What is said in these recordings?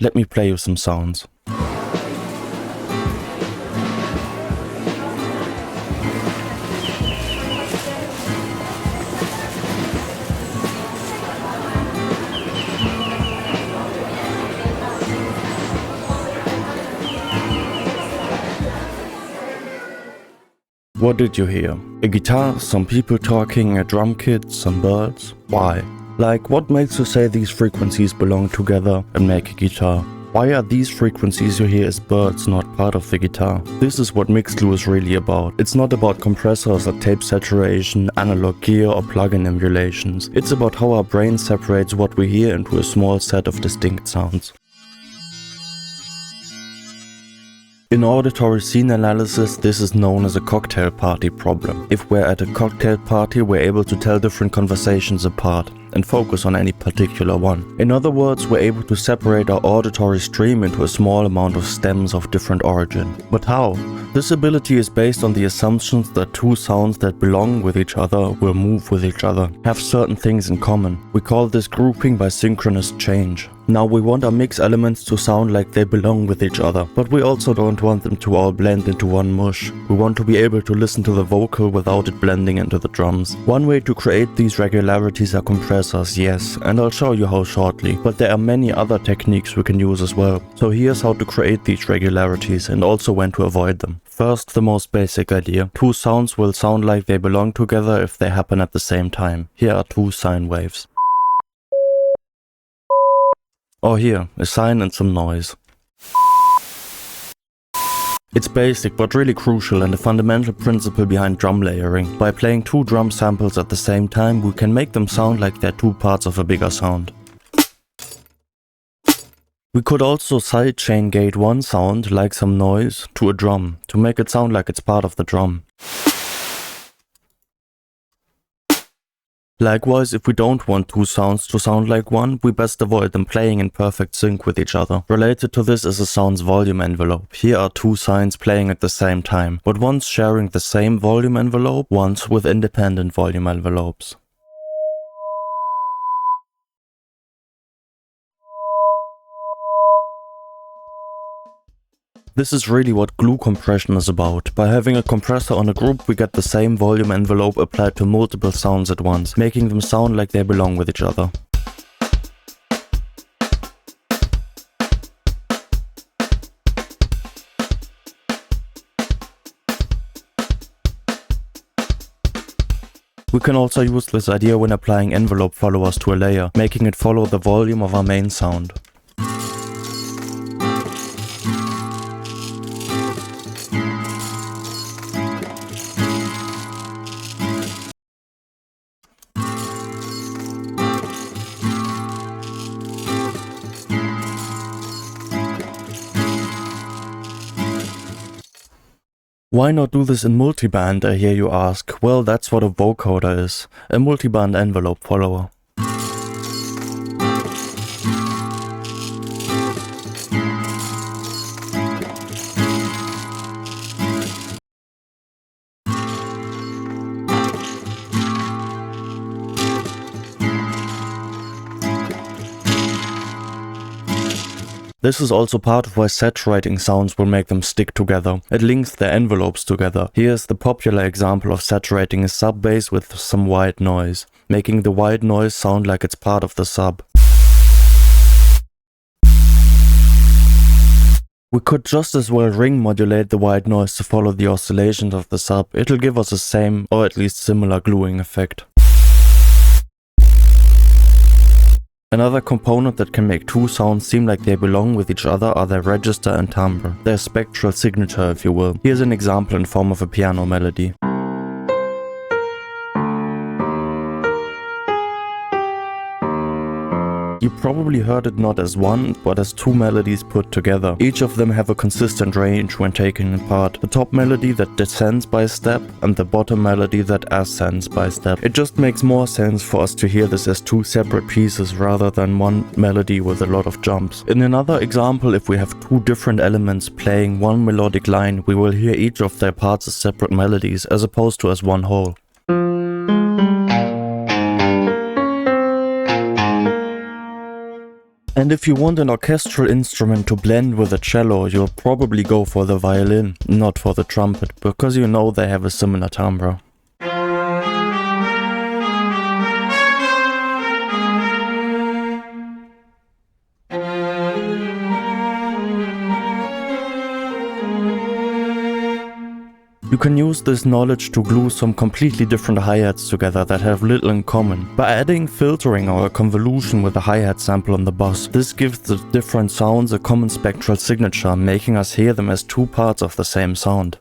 Let me play you some sounds. What did you hear? A guitar, some people talking, a drum kit, some birds? Why? Like, what makes you say these frequencies belong together and make a guitar? Why are these frequencies you hear as birds not part of the guitar? This is what Mixglue is really about. It's not about compressors or tape saturation, analog gear or plugin emulations. It's about how our brain separates what we hear into a small set of distinct sounds. In auditory scene analysis, this is known as a cocktail party problem. If we're at a cocktail party, we're able to tell different conversations apart and focus on any particular one. In other words, we're able to separate our auditory stream into a small amount of stems of different origin. But how? This ability is based on the assumptions that two sounds that belong with each other will move with each other, have certain things in common. We call this grouping by synchronous change. Now we want our mix elements to sound like they belong with each other, but we also don't want them to all blend into one mush. We want to be able to listen to the vocal without it blending into the drums. One way to create these regularities are compressors, yes, and I'll show you how shortly, but there are many other techniques we can use as well. So here's how to create these regularities and also when to avoid them. First, the most basic idea. Two sounds will sound like they belong together if they happen at the same time. Here are two sine waves. Or here, a sine and some noise. It's basic but really crucial and a fundamental principle behind drum layering. By playing two drum samples at the same time, we can make them sound like they're two parts of a bigger sound. We could also sidechain gate one sound, like some noise, to a drum, to make it sound like it's part of the drum. Likewise, if we don't want two sounds to sound like one, we best avoid them playing in perfect sync with each other. Related to this is a sound's volume envelope. Here are two sines playing at the same time, but one's sharing the same volume envelope, one's with independent volume envelopes. This is really what glue compression is about. By having a compressor on a group, we get the same volume envelope applied to multiple sounds at once, making them sound like they belong with each other. We can also use this idea when applying envelope followers to a layer, making it follow the volume of our main sound. Why not do this in multiband, I hear you ask? Well, that's what a vocoder is, a multiband envelope follower. This is also part of why saturating sounds will make them stick together. It links their envelopes together. Here's the popular example of saturating a sub bass with some white noise, making the white noise sound like it's part of the sub. We could just as well ring modulate the white noise to follow the oscillations of the sub. It'll give us the same, or at least similar gluing effect. Another component that can make two sounds seem like they belong with each other are their register and timbre, their spectral signature if you will. Here's an example in form of a piano melody. You probably heard it not as one, but as two melodies put together. Each of them have a consistent range when taken apart. The top melody that descends by step and the bottom melody that ascends by step. It just makes more sense for us to hear this as two separate pieces rather than one melody with a lot of jumps. In another example, if we have two different elements playing one melodic line, we will hear each of their parts as separate melodies as opposed to as one whole. And if you want an orchestral instrument to blend with a cello, you'll probably go for the violin, not for the trumpet, because you know they have a similar timbre. You can use this knowledge to glue some completely different hi-hats together that have little in common. By adding filtering or a convolution with a hi-hat sample on the bass, this gives the different sounds a common spectral signature, making us hear them as two parts of the same sound.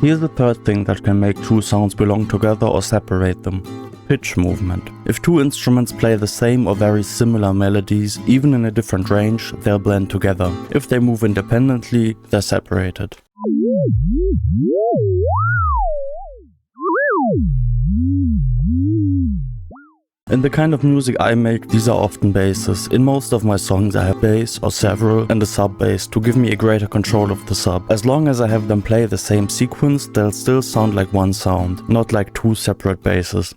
Here's the third thing that can make two sounds belong together or separate them. Pitch movement. If two instruments play the same or very similar melodies, even in a different range, they'll blend together. If they move independently, they're separated. In the kind of music I make, these are often basses. In most of my songs I have bass or several and a sub-bass to give me a greater control of the sub. As long as I have them play the same sequence, they'll still sound like one sound, not like two separate basses.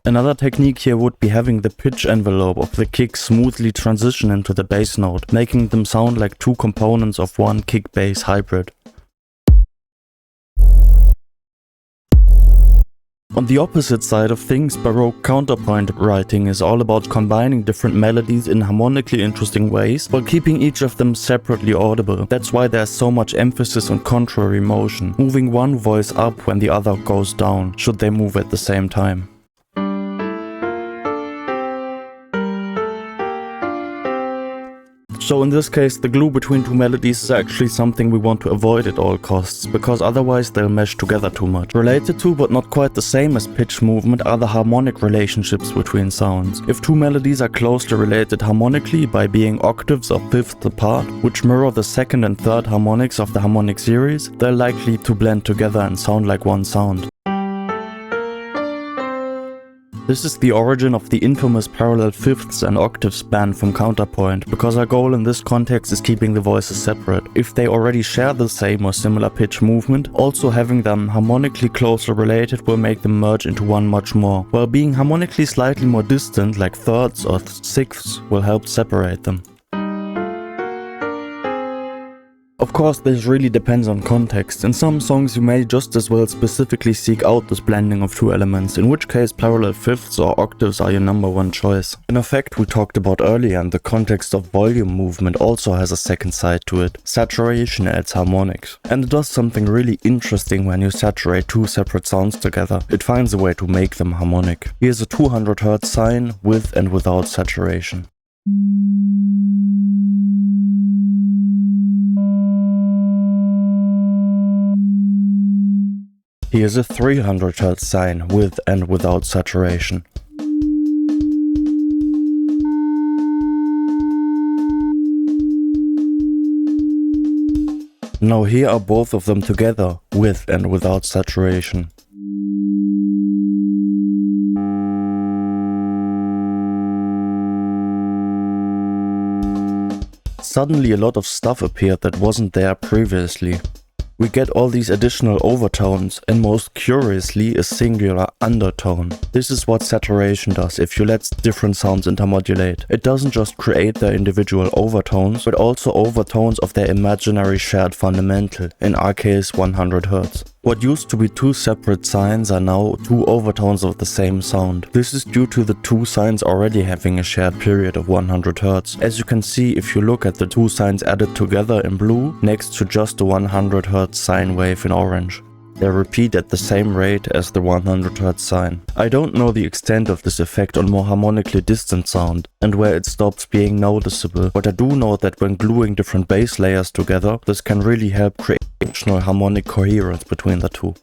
Another technique here would be having the pitch envelope of the kick smoothly transition into the bass note, making them sound like two components of one kick-bass hybrid. On the opposite side of things, Baroque counterpoint writing is all about combining different melodies in harmonically interesting ways, while keeping each of them separately audible. That's why there's so much emphasis on contrary motion, moving one voice up when the other goes down, should they move at the same time. So in this case, the glue between two melodies is actually something we want to avoid at all costs, because otherwise they'll mesh together too much. Related to, but not quite the same as pitch movement, are the harmonic relationships between sounds. If two melodies are closely related harmonically by being octaves or fifths apart, which mirror the second and third harmonics of the harmonic series, they're likely to blend together and sound like one sound. This is the origin of the infamous parallel fifths and octaves ban from counterpoint, because our goal in this context is keeping the voices separate. If they already share the same or similar pitch movement, also having them harmonically closely related will make them merge into one much more, while being harmonically slightly more distant, like thirds or sixths, will help separate them. Of course, this really depends on context. In some songs you may just as well specifically seek out this blending of two elements, in which case parallel fifths or octaves are your number one choice. An effect we talked about earlier in the context of volume movement also has a second side to it. Saturation adds harmonics. And it does something really interesting when you saturate two separate sounds together. It finds a way to make them harmonic. Here's a 200 Hz sine with and without saturation. Here's a 300 Hz sine with and without saturation. Now here are both of them together, with and without saturation. Suddenly a lot of stuff appeared that wasn't there previously. We get all these additional overtones and most curiously a singular undertone. This is what saturation does if you let different sounds intermodulate. It doesn't just create their individual overtones, but also overtones of their imaginary shared fundamental, in our case 100 Hz. What used to be two separate sines are now two overtones of the same sound. This is due to the two sines already having a shared period of 100 Hz. As you can see if you look at the two sines added together in blue next to just the 100 Hz sine wave in orange. They repeat at the same rate as the 100 Hz sine. I don't know the extent of this effect on more harmonically distant sound and where it stops being noticeable, but I do know that when gluing different bass layers together, this can really help create additional harmonic coherence between the two.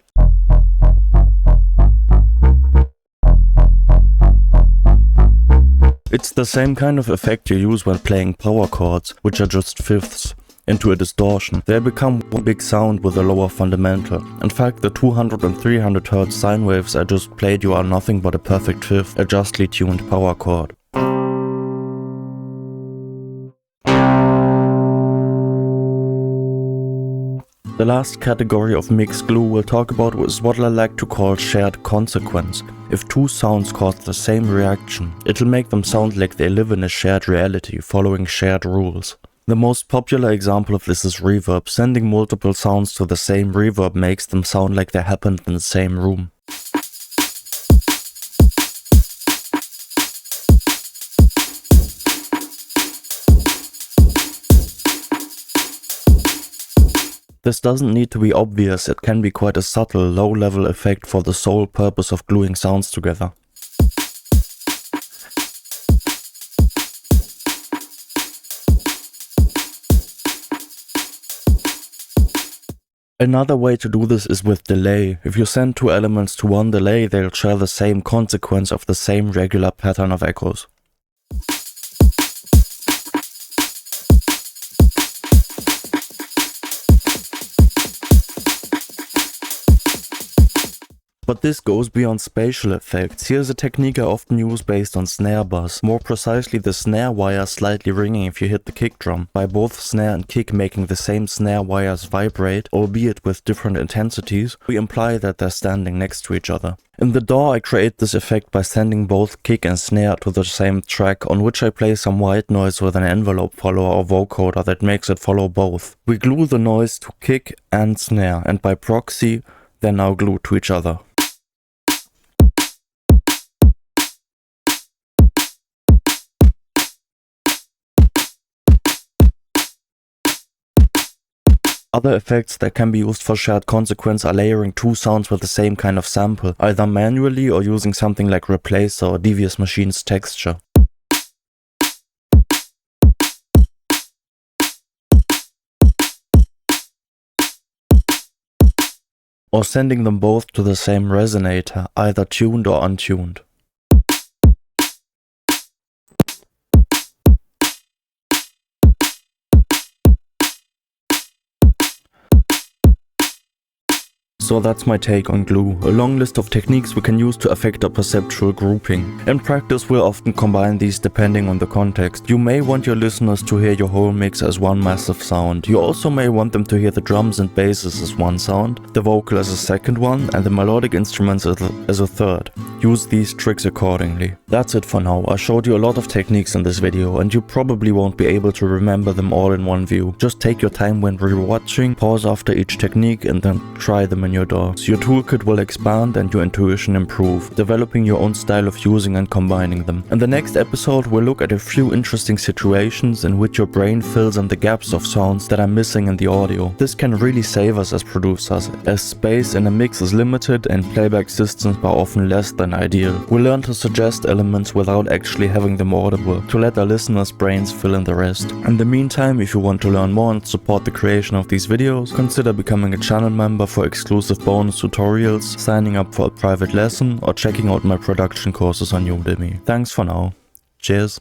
It's the same kind of effect you use when playing power chords, which are just fifths. into a distortion. They become one big sound with a lower fundamental. In fact, the 200 and 300 Hz sine waves I just played you are nothing but a perfect fifth, a justly tuned power chord. The last category of mixed glue we'll talk about is what I like to call shared consequence. If two sounds cause the same reaction, it'll make them sound like they live in a shared reality, following shared rules. The most popular example of this is reverb. Sending multiple sounds to the same reverb makes them sound like they happened in the same room. This doesn't need to be obvious, it can be quite a subtle, low-level effect for the sole purpose of gluing sounds together. Another way to do this is with delay. If you send two elements to one delay, they'll share the same consequence of the same regular pattern of echoes. But this goes beyond spatial effects. Here's a technique I often use based on snare buzz, more precisely the snare wire slightly ringing if you hit the kick drum, by both snare and kick making the same snare wires vibrate, albeit with different intensities. We imply that they're standing next to each other. In the DAW I create this effect by sending both kick and snare to the same track, on which I play some white noise with an envelope follower or vocoder that makes it follow both. We glue the noise to kick and snare, and by proxy they're now glued to each other. Other effects that can be used for shared consequence are layering two sounds with the same kind of sample, either manually or using something like Replacer or Devious Machines texture. Or sending them both to the same resonator, either tuned or untuned. So that's my take on glue, a long list of techniques we can use to affect a perceptual grouping. In practice we'll often combine these depending on the context. You may want your listeners to hear your whole mix as one massive sound. You also may want them to hear the drums and basses as one sound, the vocal as a second one, and the melodic instruments as a third. Use these tricks accordingly. That's it for now. I showed you a lot of techniques in this video and you probably won't be able to remember them all in one view. Just take your time when rewatching, pause after each technique and then try them in your DAW. Your toolkit will expand and your intuition improve, developing your own style of using and combining them. In the next episode we'll look at a few interesting situations in which your brain fills in the gaps of sounds that are missing in the audio. This can really save us as producers, as space in a mix is limited and playback systems are often less than ideal. We'll learn to suggest elements without actually having them audible, to let our listeners' brains fill in the rest. In the meantime, if you want to learn more and support the creation of these videos, consider becoming a channel member for exclusive bonus tutorials, signing up for a private lesson, or checking out my production courses on Udemy. Thanks for now. Cheers.